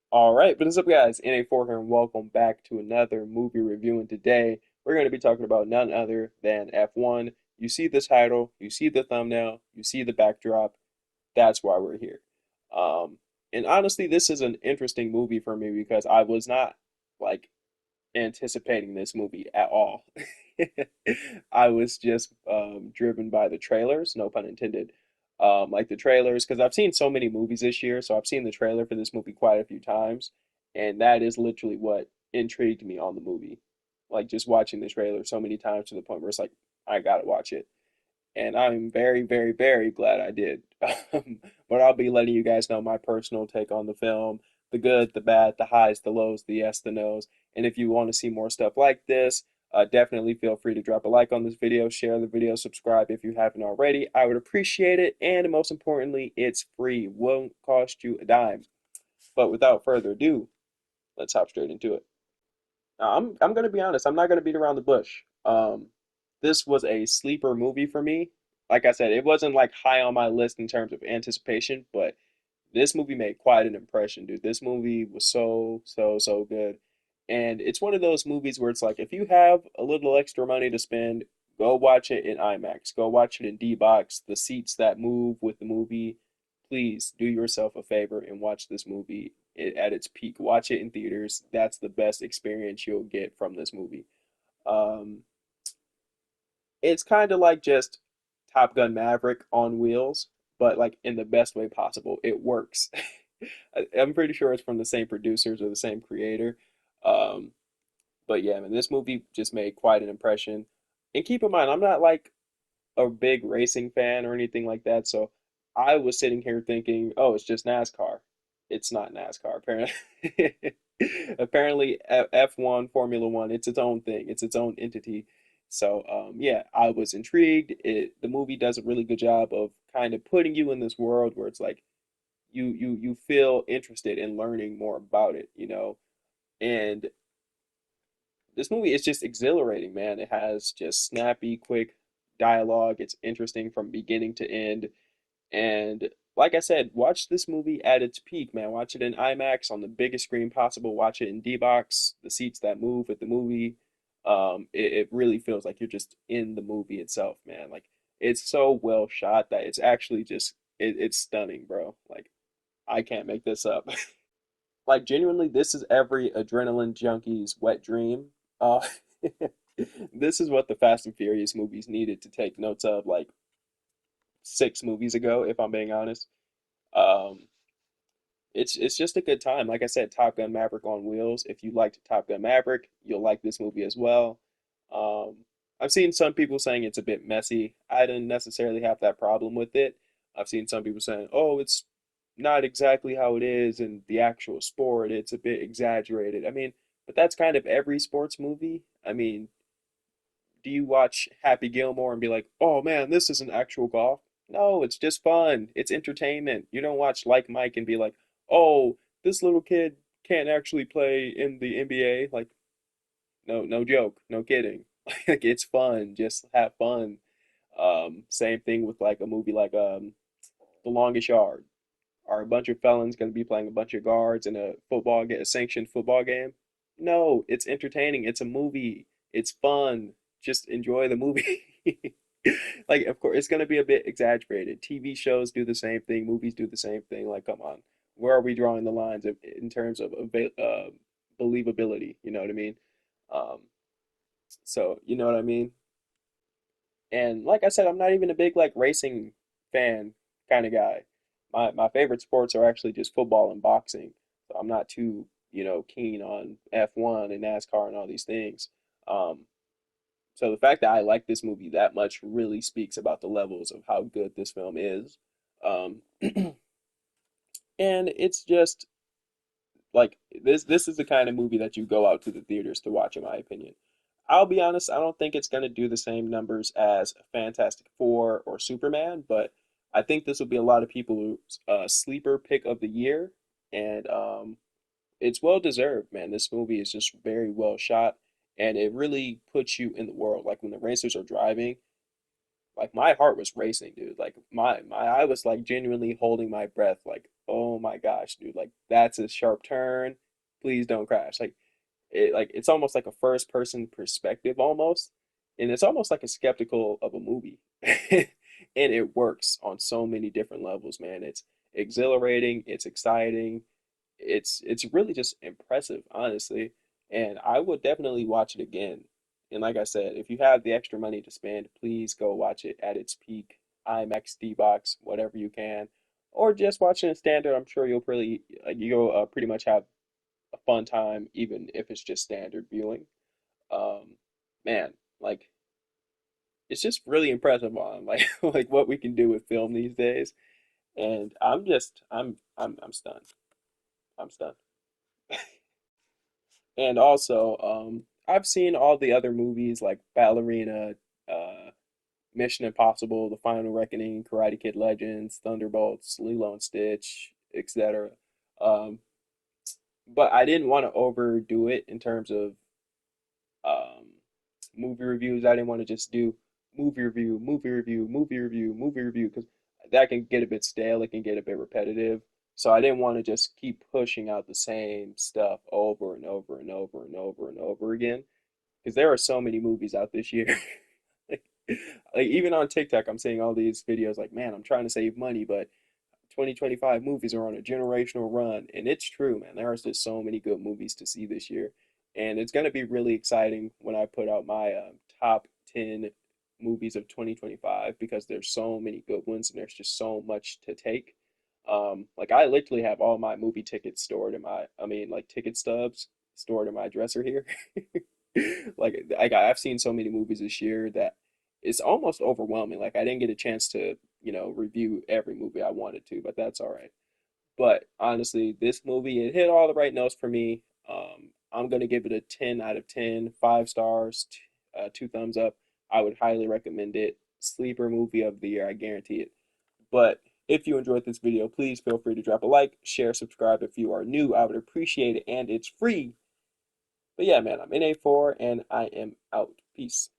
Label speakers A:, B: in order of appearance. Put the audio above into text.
A: All right, what is up, guys? NA4 here, and welcome back to another movie review. And today we're going to be talking about none other than F1. You see the title, you see the thumbnail, you see the backdrop. That's why we're here. Um, and honestly, this is an interesting movie for me because I was not like anticipating this movie at all. I was just driven by the trailers, no pun intended. Like the trailers, because I've seen so many movies this year, so I've seen the trailer for this movie quite a few times, and that is literally what intrigued me on the movie. Like just watching the trailer so many times to the point where it's like, I gotta watch it. And I'm very, very, very glad I did. But I'll be letting you guys know my personal take on the film, the good, the bad, the highs, the lows, the yes, the no's. And if you want to see more stuff like this, definitely feel free to drop a like on this video, share the video, subscribe if you haven't already. I would appreciate it. And most importantly, it's free, won't cost you a dime. But without further ado, let's hop straight into it. I'm gonna be honest. I'm not gonna beat around the bush. This was a sleeper movie for me. Like I said, it wasn't like high on my list in terms of anticipation, but this movie made quite an impression, dude. This movie was so good. And it's one of those movies where it's like if you have a little extra money to spend, go watch it in IMAX. Go watch it in D-Box, the seats that move with the movie. Please do yourself a favor and watch this movie at its peak. Watch it in theaters. That's the best experience you'll get from this movie. Um, it's kind of like just Top Gun Maverick on wheels, but like in the best way possible. It works. I'm pretty sure it's from the same producers or the same creator. Um, but yeah, man, this movie just made quite an impression. And keep in mind, I'm not like a big racing fan or anything like that, so I was sitting here thinking, oh, it's just NASCAR. It's not NASCAR, apparently. Apparently, F1, Formula One, it's its own thing. It's its own entity. So, yeah, I was intrigued. The movie does a really good job of kind of putting you in this world where it's like you feel interested in learning more about it, you know. And this movie is just exhilarating, man. It has just snappy, quick dialogue. It's interesting from beginning to end. And like I said, watch this movie at its peak, man. Watch it in IMAX on the biggest screen possible. Watch it in D-Box, the seats that move at the movie. It really feels like you're just in the movie itself, man. Like it's so well shot that it's actually just it's stunning, bro. Like I can't make this up. Like genuinely, this is every adrenaline junkie's wet dream. Uh, this is what the Fast and Furious movies needed to take notes of like 6 movies ago, if I'm being honest. Um, it's just a good time. Like I said, Top Gun Maverick on wheels. If you liked Top Gun Maverick, you'll like this movie as well. Um, I've seen some people saying it's a bit messy. I didn't necessarily have that problem with it. I've seen some people saying, "Oh, it's not exactly how it is in the actual sport. It's a bit exaggerated." I mean, but that's kind of every sports movie. I mean, do you watch Happy Gilmore and be like, "Oh man, this isn't actual golf"? No, it's just fun. It's entertainment. You don't watch Like Mike and be like, "Oh, this little kid can't actually play in the NBA." Like, no, no joke, no kidding. Like, it's fun. Just have fun. Same thing with like a movie like The Longest Yard. Are a bunch of felons going to be playing a bunch of guards in a sanctioned football game? No, it's entertaining. It's a movie. It's fun. Just enjoy the movie. Like, of course, it's going to be a bit exaggerated. TV shows do the same thing. Movies do the same thing. Like, come on, where are we drawing the lines in terms of believability? You know what I mean? Um, so you know what I mean. And like I said, I'm not even a big like racing fan kind of guy. My favorite sports are actually just football and boxing. So I'm not too, keen on F1 and NASCAR and all these things. Um, so the fact that I like this movie that much really speaks about the levels of how good this film is. Um, and it's just like this is the kind of movie that you go out to the theaters to watch, in my opinion. I'll be honest, I don't think it's going to do the same numbers as Fantastic Four or Superman, but I think this will be a lot of people's sleeper pick of the year, and it's well deserved, man. This movie is just very well shot, and it really puts you in the world. Like when the racers are driving, like my heart was racing, dude. Like my I was like genuinely holding my breath, like oh my gosh, dude, like that's a sharp turn. Please don't crash. Like it's almost like a first person perspective almost. And it's almost like a skeptical of a movie. And it works on so many different levels, man. It's exhilarating, it's exciting, it's really just impressive, honestly. And I would definitely watch it again. And like I said, if you have the extra money to spend, please go watch it at its peak, IMAX, D-Box, whatever you can, or just watch it in standard. I'm sure you'll pretty much have a fun time, even if it's just standard viewing. Um, Man, like it's just really impressive on like like what we can do with film these days. And I'm stunned. I'm stunned. And also, I've seen all the other movies like Ballerina, uh, Mission Impossible, The Final Reckoning, Karate Kid Legends, Thunderbolts, Lilo and Stitch, etc. Um, but I didn't want to overdo it in terms of um, movie reviews. I didn't want to just do movie review, movie review, movie review, movie review because that can get a bit stale. It can get a bit repetitive. So I didn't want to just keep pushing out the same stuff over and over and over and over and over again because there are so many movies out this year. like, like even on TikTok, I'm seeing all these videos like, man, I'm trying to save money, but 2025 movies are on a generational run. And it's true, man. There are just so many good movies to see this year. And it's going to be really exciting when I put out my top 10 movies of 2025 because there's so many good ones and there's just so much to take. Like I literally have all my movie tickets stored in like ticket stubs stored in my dresser here. I've seen so many movies this year that it's almost overwhelming. Like I didn't get a chance to, review every movie I wanted to, but that's all right. But honestly, this movie, it hit all the right notes for me. I'm gonna give it a 10 out of 10, 5 stars, two thumbs up. I would highly recommend it. Sleeper movie of the year, I guarantee it. But if you enjoyed this video, please feel free to drop a like, share, subscribe if you are new. I would appreciate it, and it's free. But yeah, man, I'm NA4 and I am out. Peace.